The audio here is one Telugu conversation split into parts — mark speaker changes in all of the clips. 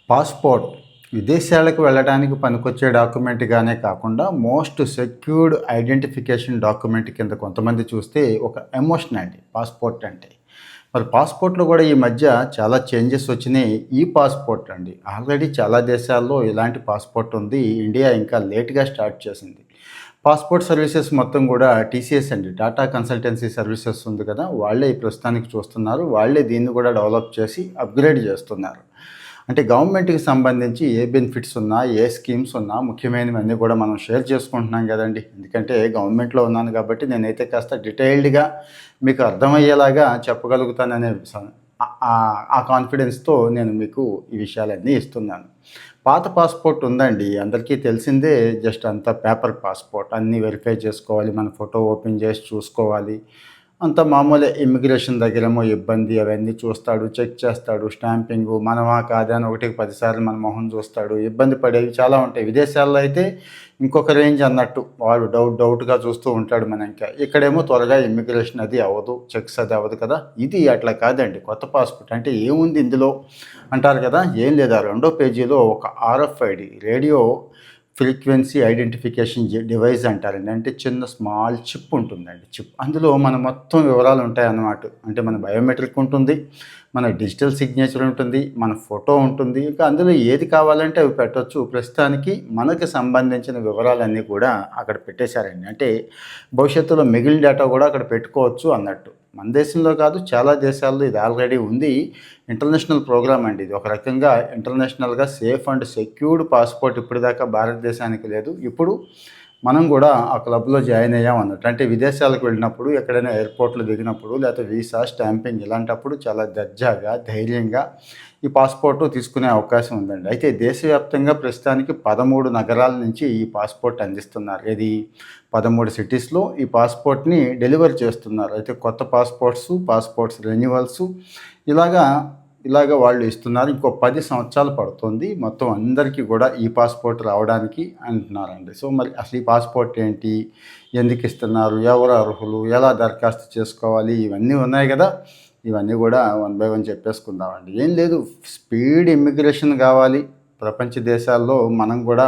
Speaker 1: పాస్‌పోర్ట్ విదేశాలకు వెళ్ళడానికి పనికొచ్చే డాక్యుమెంట్‌గానే కాకుండా మోస్ట్ సెక్యూర్డ్ ఐడెంటిఫికేషన్ డాక్యుమెంట్ కింద కొంతమంది చూస్తే ఒక ఎమోషన్ అండి పాస్‌పోర్ట్ అంటే. మరి పాస్‌పోర్ట్‌లో కూడా ఈ మధ్య చాలా చేంజెస్ వచ్చినాయి. ఈ పాస్‌పోర్ట్ అండి. ఆల్రెడీ చాలా దేశాల్లో ఇలాంటి పాస్‌పోర్ట్ ఉంది. ఇండియా ఇంకా లేట్‌గా స్టార్ట్ చేసింది. పాస్‌పోర్ట్ సర్వీసెస్ మొత్తం కూడా టీసీఎస్ అండి. టాటా కన్సల్టెన్సీ సర్వీసెస్ ఉంది కదా! వాళ్ళే ఈ ప్రస్తుతానికి చూస్తున్నారు. వాళ్ళే దీన్ని కూడా డెవలప్ చేసి అప్‌గ్రేడ్ చేస్తున్నారు. అంటే గవర్నమెంట్‌కి సంబంధించి ఏ బెనిఫిట్స్ ఉన్నా, ఏ స్కీమ్స్ ఉన్నా ముఖ్యమైనవన్నీ కూడా మనం షేర్ చేసుకుంటున్నాం గదండీ! ఎందుకంటే గవర్నమెంట్‌లో ఉన్నాను కాబట్టి నేనైతే కాస్త డీటెయిల్డ్‌గా మీకు అర్థమయ్యేలాగా చెప్పగలుగుతాననే ఆ కాన్ఫిడెన్స్‌తో నేను మీకు ఈ విషయాలన్నీ ఇస్తున్నాను. పాత పాస్‌పోర్ట్ ఉందండి. అందరికీ తెలిసిందే. జస్ట్ అంతా పేపర్ పాస్‌పోర్ట్. అన్నీ వెరిఫై చేసుకోవాలి. మన ఫోటో ఓపెన్ చేసి చూసుకోవాలి. అంతా మామూలే. ఇమ్మిగ్రేషన్ దగ్గరేమో ఇబ్బంది అవన్నీ చూస్తాడు, చెక్ చేస్తాడు, స్టాంపింగు మనమా కాదా అని ఒకటికి 10 సార్లు మన మొహం చూస్తాడు. ఇబ్బంది పడేవి చాలా ఉంటాయి. విదేశాల్లో అయితే ఇంకొక రేంజ్ అన్నట్టు. వాడు డౌట్‌గా చూస్తూ ఉంటాడు మనంకా. ఇక్కడేమో త్వరగా ఇమ్మిగ్రేషన్ అది అవ్వదు. చెక్స్ అది అవ్వదు కదా! ఇది అట్లా కాదండి. కొత్త పాస్‌పోర్ట్ అంటే ఏముంది ఇందులో అంటారు కదా! ఏం లేదు. ఆ రెండో పేజీలో ఒక RFID radio frequency identification device అంటారండి. అంటే చిన్న స్మాల్ చిప్ ఉంటుందండి. అందులో మన మొత్తం వివరాలు ఉంటాయన్నమాట. అంటే మన బయోమెట్రిక్ ఉంటుంది, మన డిజిటల్ సిగ్నేచర్ ఉంటుంది, మన ఫోటో ఉంటుంది. ఇంకా అందులో ఏది కావాలంటే అవి పెట్టొచ్చు. ప్రస్తుతానికి మనకు సంబంధించిన వివరాలన్నీ కూడా అక్కడ పెట్టేశారండి. అంటే భవిష్యత్తులో మిగిలిన డేటా కూడా అక్కడ పెట్టుకోవచ్చు అన్నట్టు. మన దేశంలో కాదు, చాలా దేశాల్లో ఇది ఆల్రెడీ ఉంది. ఇంటర్నేషనల్ ప్రోగ్రామ్ అండి ఇది. ఒక రకంగా ఇంటర్నేషనల్‌గా సేఫ్ అండ్ సెక్యూర్డ్ పాస్‌పోర్ట్ ఇప్పటిదాకా భారతదేశానికి లేదు. ఇప్పుడు మనం కూడా ఆ క్లబ్‌లో జాయిన్ అయ్యాం అన్నట్టు. అంటే విదేశాలకు వెళ్ళినప్పుడు, ఎక్కడైనా ఎయిర్‌పోర్ట్‌లో దిగినప్పుడు, లేకపోతే వీసా, స్టాంపింగ్ ఇలాంటప్పుడు చాలా దర్జాగా, ధైర్యంగా ఈ పాస్‌పోర్ట్ తీసుకునే అవకాశం ఉందండి. అయితే దేశవ్యాప్తంగా ప్రస్తుతానికి 13 నగరాల నుంచి ఈ పాస్‌పోర్ట్ అందిస్తున్నారు. ఏది 13 సిటీస్‌లో ఈ పాస్‌పోర్ట్‌ని డెలివర్ చేస్తున్నారు. అయితే కొత్త పాస్‌పోర్ట్స్ రెన్యువల్సు ఇలాగా ఇలాగ వాళ్ళు ఇస్తున్నారు. ఇంకో 10 సంవత్సరాలు పడుతుంది. మొత్తం అందరికీ కూడా ఈ పాస్‌పోర్ట్ రావడానికి అంటున్నారండి. సో, మరి అసలు ఈ పాస్‌పోర్ట్ ఏంటి? ఎందుకు ఇస్తున్నారు? ఎవరు అర్హులు? ఎలా దరఖాస్తు చేసుకోవాలి? ఇవన్నీ ఉన్నాయి గదా! ఇవన్నీ కూడా వన్ బై వన్ చెప్పేసుకుందామండి. ఏం లేదు, స్పీడ్ ఇమ్మిగ్రేషన్ కావాలి. ప్రపంచ దేశాల్లో మనం కూడా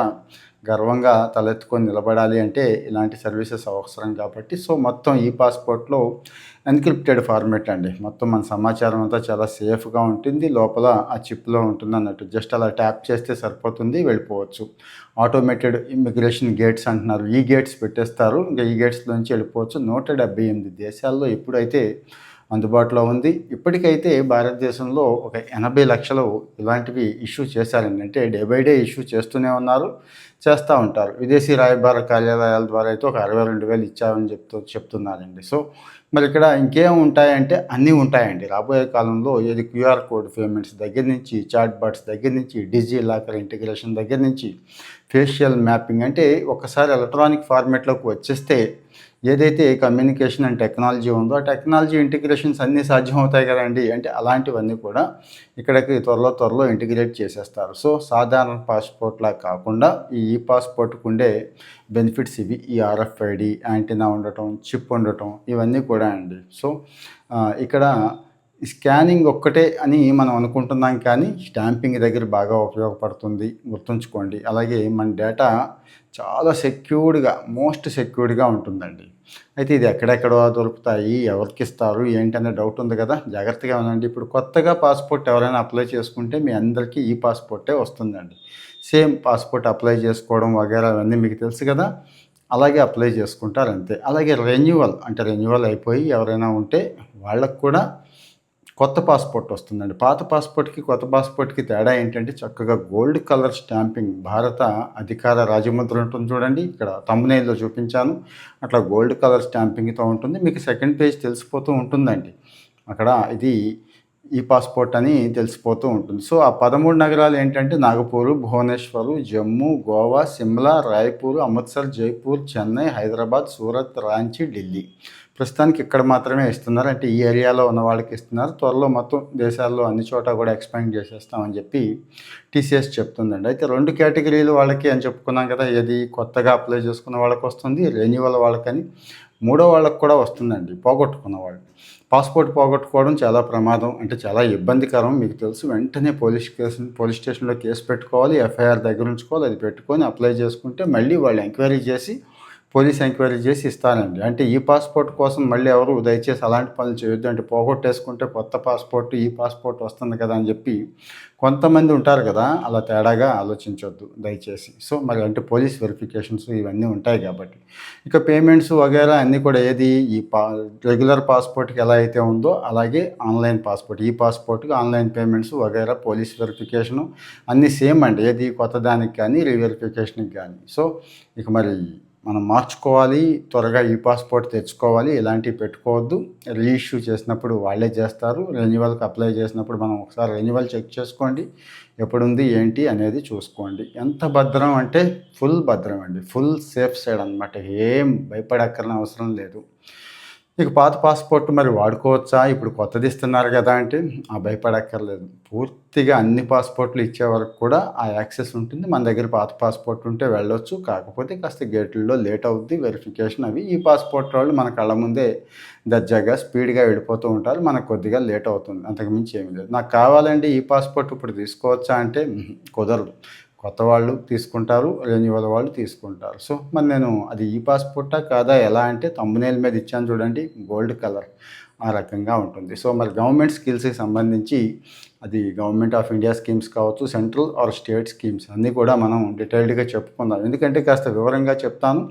Speaker 1: గర్వంగా తలెత్తుకొని నిలబడాలి అంటే ఇలాంటి సర్వీసెస్ అవసరం కాబట్టి సో మొత్తం ఈ పాస్‌పోర్ట్‌లో ఎన్‌క్రిప్టెడ్ ఫార్మాట్ అండి. మొత్తం మన సమాచారం అంతా చాలా సేఫ్‌గా ఉంటుంది. లోపల ఆ చిప్‌లో ఉంటుందన్నట్టు. జస్ట్ అలా ట్యాప్ చేస్తే సరిపోతుంది, వెళ్ళిపోవచ్చు. ఆటోమేటెడ్ ఇమ్మిగ్రేషన్ గేట్స్ అంటున్నారు. ఈ గేట్స్ పెట్టేస్తారు. ఇంకా ఈ గేట్స్‌లోంచి వెళ్ళిపోవచ్చు. 178 దేశాల్లో ఇప్పుడైతే అందుబాటులో ఉంది. ఇప్పటికైతే భారతదేశంలో ఒక 80 లక్షలు ఇలాంటివి ఇష్యూ చేశారండి. అంటే డే బై డే ఇష్యూ చేస్తూనే ఉన్నారు, చేస్తూ ఉంటారు. విదేశీ రాయబార కార్యాలయాల ద్వారా అయితే ఒక 62,000 ఇచ్చామని చెప్తున్నారండి. సో మరి ఇక్కడ ఇంకేం ఉంటాయంటే అన్నీ ఉంటాయండి. రాబోయే కాలంలో ఏది క్యూఆర్ కోడ్ పేమెంట్స్ దగ్గర నుంచి, చాట్ బాట్స్ దగ్గర నుంచి, డిజి లాకర్ ఇంటిగ్రేషన్ దగ్గర నుంచి, ఫేషియల్ మ్యాపింగ్ అంటే ఒక్కసారి ఎలక్ట్రానిక్ ఫార్మాట్‌లోకి వచ్చేస్తే ఏదైతే కమ్యూనికేషన్ అండ్ టెక్నాలజీ ఉందో, ఆ టెక్నాలజీ ఇంటిగ్రేషన్స్ అన్నీ సాధ్యమవుతాయి కదండీ! అంటే అలాంటివన్నీ కూడా ఇక్కడికి త్వరలో ఇంటిగ్రేట్ చేసేస్తారు. సో, సాధారణ పాస్‌పోర్ట్‌లా కాకుండా ఈ పాస్‌పోర్ట్‌కు ఉండే బెనిఫిట్స్ ఇవి. ఈ ఆర్ఎఫ్ఐడి, యాంటీనా ఉండటం, చిప్ ఉండటం ఇవన్నీ కూడా అండి. సో, ఇక్కడ స్కానింగ్ ఒక్కటే అని మనం అనుకుంటున్నాం కానీ, స్టాంపింగ్ దగ్గర బాగా ఉపయోగపడుతుంది. గుర్తుంచుకోండి. అలాగే మన డేటా చాలా మోస్ట్ సెక్యూర్డ్‌గా ఉంటుందండి. అయితే ఇది ఎక్కడెక్కడో దొరుకుతాయి, ఎవరికిస్తారు, ఏంటనే డౌట్ ఉంది కదా! జాగ్రత్తగా ఉండండి. ఇప్పుడు కొత్తగా పాస్‌పోర్ట్ ఎవరైనా అప్లై చేసుకుంటే మీ అందరికీ ఈ పాస్‌పోర్టే వస్తుందండి. సేమ్ పాస్‌పోర్ట్ అప్లై చేసుకోవడం వగైరా అవన్నీ మీకు తెలుసు కదా! అలాగే అప్లై చేసుకుంటారు అంతే. అలాగే రెన్యువల్ అయిపోయి ఎవరైనా ఉంటే వాళ్ళకి కూడా కొత్త పాస్‌పోర్ట్ వస్తుందండి. పాత పాస్‌పోర్ట్‌కి, కొత్త పాస్‌పోర్ట్‌కి తేడా ఏంటంటే చక్కగా గోల్డ్ కలర్ స్టాంపింగ్ భారత అధికార రాజముద్ర ఉంటుంది చూడండి. ఇక్కడ థంబ్‌నెయిల్‌లో చూపించాను. అట్లా గోల్డ్ కలర్ స్టాంపింగ్‌తో ఉంటుంది. మీకు సెకండ్ పేజ్ తెలిసిపోతూ ఉంటుందండి. అక్కడ ఇది ఈ పాస్‌పోర్ట్ అని తెలిసిపోతూ ఉంటుంది. సో, ఆ 13 నగరాలు ఏంటంటే నాగపూరు, భువనేశ్వరు, జమ్మూ, గోవా, సిమ్లా, రాయ్‌పూర్, అమృత్సర్, జైపూర్, చెన్నై, హైదరాబాద్, సూరత్, రాంచీ, ఢిల్లీ. ప్రస్తుతానికి ఇక్కడ మాత్రమే ఇస్తున్నారు. అంటే ఈ ఏరియాలో ఉన్న వాళ్ళకి ఇస్తున్నారు. త్వరలో మొత్తం దేశాల్లో అన్ని చోట కూడా ఎక్స్‌పాండ్ చేసేస్తామని చెప్పి టీసీఎస్ చెప్తుందండి. అయితే 2 కేటగిరీలు వాళ్ళకి అని చెప్పుకున్నాం కదా! ఏది కొత్తగా అప్లై చేసుకున్న వాళ్ళకొస్తుంది, రెన్యువల్ వాళ్ళకని. మూడో వాళ్ళకి కూడా వస్తుందండి, పోగొట్టుకున్న వాళ్ళు. పాస్పోర్ట్ పోగొట్టుకోవడం చాలా ప్రమాదం, అంటే చాలా ఇబ్బందికరం మీకు తెలుసు. వెంటనే పోలీస్ స్టేషన్లో కేసు పెట్టుకోవాలి, ఎఫ్ఐఆర్ దగ్గర ఉంచుకోవాలి. అది పెట్టుకొని అప్లై చేసుకుంటే మళ్ళీ వాళ్ళు ఎంక్వైరీ చేసి పోలీస్ ఎంక్వైరీ చేసి ఇస్తారండి. అంటే ఈ పాస్పోర్ట్ కోసం మళ్ళీ ఎవరు దయచేసి అలాంటి పనులు చేయొద్దు. అంటే పోగొట్టేసుకుంటే కొత్త పాస్పోర్ట్ ఈ పాస్పోర్ట్ వస్తుంది కదా అని చెప్పి కొంతమంది ఉంటారు కదా, అలా తేడాగా ఆలోచించొద్దు దయచేసి. సో మరి అంటే పోలీస్ వెరిఫికేషన్స్ ఇవన్నీ ఉంటాయి కాబట్టి. ఇక పేమెంట్స్ వగైరా అన్నీ కూడా ఏది ఈ రెగ్యులర్ పాస్పోర్ట్కి ఎలా అయితే ఉందో అలాగే ఆన్లైన్ పాస్పోర్ట్, ఈ పాస్పోర్ట్కి ఆన్లైన్ పేమెంట్స్ వగైరా పోలీస్ వెరిఫికేషను అన్నీ సేమ్ అండి. ఏది కొత్త దానికి కానీ రీవెరిఫికేషన్కి కానీ. సో ఇక మరి మనం మార్చుకోవాలి, త్వరగా ఈ పాస్పోర్ట్ తెచ్చుకోవాలి, ఇలాంటివి పెట్టుకోవద్దు. రీఇష్యూ చేసినప్పుడు వాళ్ళే చేస్తారు. రెన్యువల్కి అప్లై చేసినప్పుడు మనం ఒకసారి రెన్యువల్ చెక్ చేసుకోండి, ఎప్పుడుంది ఏంటి అనేది చూసుకోండి. ఎంత భద్రం అంటే ఫుల్ భద్రం అండి, ఫుల్ సేఫ్ సైడ్ అనమాట. ఏం భయపడక్కర్ని అవసరం లేదు. ఇక పాత పాస్పోర్ట్ మరి వాడుకోవచ్చా, ఇప్పుడు కొత్తది ఇస్తున్నారు కదా అంటే భయపడక్కర్లేదు. పూర్తిగా అన్ని పాస్పోర్ట్లు ఇచ్చే వరకు కూడా ఆ యాక్సెస్ ఉంటుంది. మన దగ్గర పాత పాస్పోర్ట్ ఉంటే వెళ్ళొచ్చు. కాకపోతే కాస్త గేట్లలో లేట్ అవుద్ది వెరిఫికేషన్ అవి. ఈ పాస్పోర్ట్ వాళ్ళు మన కళ్ళ ముందే దర్జాగా స్పీడ్గా వెళ్ళిపోతూ ఉంటారు, మనకు కొద్దిగా లేట్ అవుతుంది, అంతకుమించి ఏమీ లేదు. నాకు కావాలండి ఈ పాస్పోర్ట్ ఇప్పుడు తీసుకోవచ్చా అంటే కుదరదు. కొత్త వాళ్ళు తీసుకుంటారు, రెన్యువల్ వాళ్ళు తీసుకుంటారు. సో మరి నేను అది ఈ పాస్పోర్టా కాదా ఎలా అంటే థంబ్‌నెయిల్ మీద ఇచ్చాను చూడండి, గోల్డ్ కలర్ ఆ రకంగా ఉంటుంది. సో మరి గవర్నమెంట్ స్కీమ్స్కి సంబంధించి అది గవర్నమెంట్ ఆఫ్ ఇండియా స్కీమ్స్ కావచ్చు, సెంట్రల్ ఆర్ స్టేట్ స్కీమ్స్ అన్నీ కూడా మనం డీటెయిల్డ్గా చెప్పుకుందాం. ఎందుకంటే కాస్త వివరంగా చెప్తాను.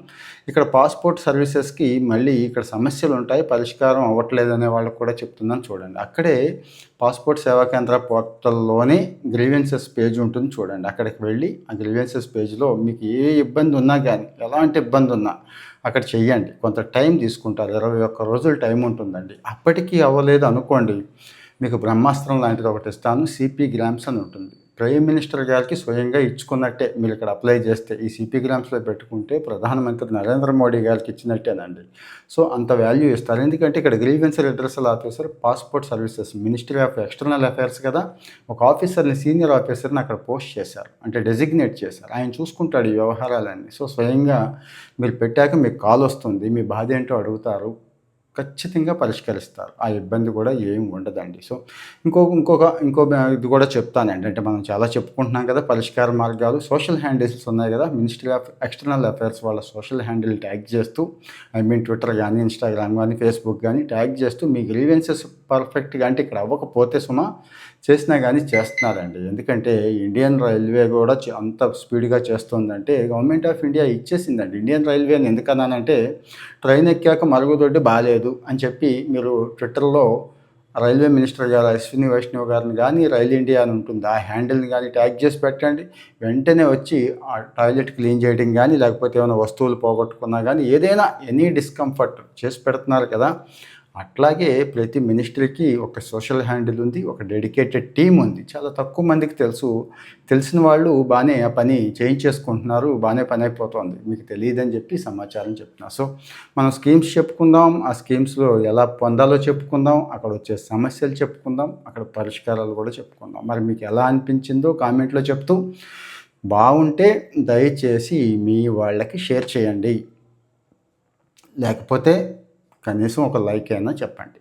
Speaker 1: ఇక్కడ పాస్పోర్ట్ సర్వీసెస్కి మళ్ళీ ఇక్కడ సమస్యలు ఉంటాయి, పరిష్కారం అవ్వట్లేదు అనే వాళ్ళకు కూడా చెప్తున్నాను చూడండి. అక్కడే పాస్పోర్ట్ సేవా కేంద్ర పోర్టల్లోనే గ్రీవెన్సెస్ పేజ్ ఉంటుంది చూడండి. అక్కడికి వెళ్ళి ఆ గ్రీవెన్సెస్ పేజ్లో మీకు ఏ ఇబ్బంది ఉన్నా కానీ, ఎలాంటి ఇబ్బంది ఉన్నా అక్కడ చెయ్యండి. కొంత టైం తీసుకుంటారు, 21 రోజులు టైం ఉంటుందండి. అప్పటికీ అవ్వలేదు అనుకోండి, మీకు బ్రహ్మాస్త్రం లాంటిది ఒకటి ఇస్తాను. సిపి గ్రామ్స్ అని ఉంటుంది. ప్రైమ్ మినిస్టర్ గారికి స్వయంగా ఇచ్చుకున్నట్టే మీరు ఇక్కడ అప్లై చేస్తే. ఈ సిపి గ్రామ్స్లో పెట్టుకుంటే ప్రధానమంత్రి నరేంద్ర మోడీ గారికి ఇచ్చినట్టేనండి. సో అంత వాల్యూ ఇస్తారు. ఎందుకంటే ఇక్కడ grievance redressal officer passport services ministry of external affairs కదా, ఒక ఆఫీసర్ని, సీనియర్ ఆఫీసర్ని అక్కడ పోస్ట్ చేశారు, అంటే డెసిగ్నేట్ చేశారు. ఆయన చూసుకుంటాడు ఈ వ్యవహారాలన్నీ. సో స్వయంగా మీరు పెట్టాక మీకు కాల్ వస్తుంది, మీ బాధ ఏంటో అడుగుతారు, ఖచ్చితంగా పరిష్కరిస్తారు. ఆ ఇబ్బంది కూడా ఏం ఉండదండి. సో ఇంకో ఇది కూడా చెప్తానండి. అంటే మనం చాలా చెప్పుకుంటున్నాం కదా పరిష్కార మార్గాలు. సోషల్ హ్యాండిల్స్ ఉన్నాయి కదా, మినిస్ట్రీ ఆఫ్ ఎక్స్టర్నల్ అఫైర్స్ వాళ్ళ సోషల్ హ్యాండిల్ ట్యాగ్ చేస్తూ, ట్విట్టర్ కానీ, ఇన్స్టాగ్రామ్ కానీ, ఫేస్బుక్ కానీ ట్యాగ్ చేస్తూ మీ గ్రీవెన్సెస్ పర్ఫెక్ట్గా, అంటే ఇక్కడ అవ్వకపోతే చేసినా కానీ చేస్తున్నారండి. ఎందుకంటే ఇండియన్ రైల్వే కూడా అంత స్పీడ్గా చేస్తుందంటే గవర్నమెంట్ ఆఫ్ ఇండియా ఇచ్చేసిందండి. ఇండియన్ రైల్వే అని ఎందుకన్నానంటే ట్రైన్ ఎక్కాక మరుగుదొడ్డి బాగాలేదు అని చెప్పి మీరు ట్విట్టర్లో రైల్వే మినిస్టర్ గారు అశ్విని వైష్ణవ్ గారిని కానీ, రైల్ ఇండియా అని ఉంటుంది ఆ హ్యాండిల్ని కానీ ట్యాగ్ చేసి పెట్టండి. వెంటనే వచ్చి ఆ టాయిలెట్ క్లీన్ చేయడం కానీ, లేకపోతే ఏమైనా వస్తువులు పోగొట్టుకున్నా కానీ, ఏదైనా ఎనీ డిస్కంఫర్ట్ చేసి పెడుతున్నారు కదా. అట్లాగే ప్రతి మినిస్ట్రీకి ఒక సోషల్ హ్యాండిల్ ఉంది, ఒక డెడికేటెడ్ టీం ఉంది. చాలా తక్కువ మందికి తెలుసు. తెలిసిన వాళ్ళు బాగానే ఆ పని చేయించేసుకుంటున్నారు, బాగానే పని అయిపోతుంది. మీకు తెలియదని చెప్పి సమాచారం చెప్తున్నా. సో మనం స్కీమ్స్ చెప్పుకుందాం, ఆ స్కీమ్స్లో ఎలా పొందాలో చెప్పుకుందాం, అక్కడ వచ్చే సమస్యలు చెప్పుకుందాం, అక్కడ పరిష్కారాలు కూడా చెప్పుకుందాం. మరి మీకు ఎలా అనిపించిందో కామెంట్లో చెప్తూ, బాగుంటే దయచేసి మీ వాళ్ళకి షేర్ చేయండి, లేకపోతే కనీసం ఒక లైక్ అయినా చెప్పండి.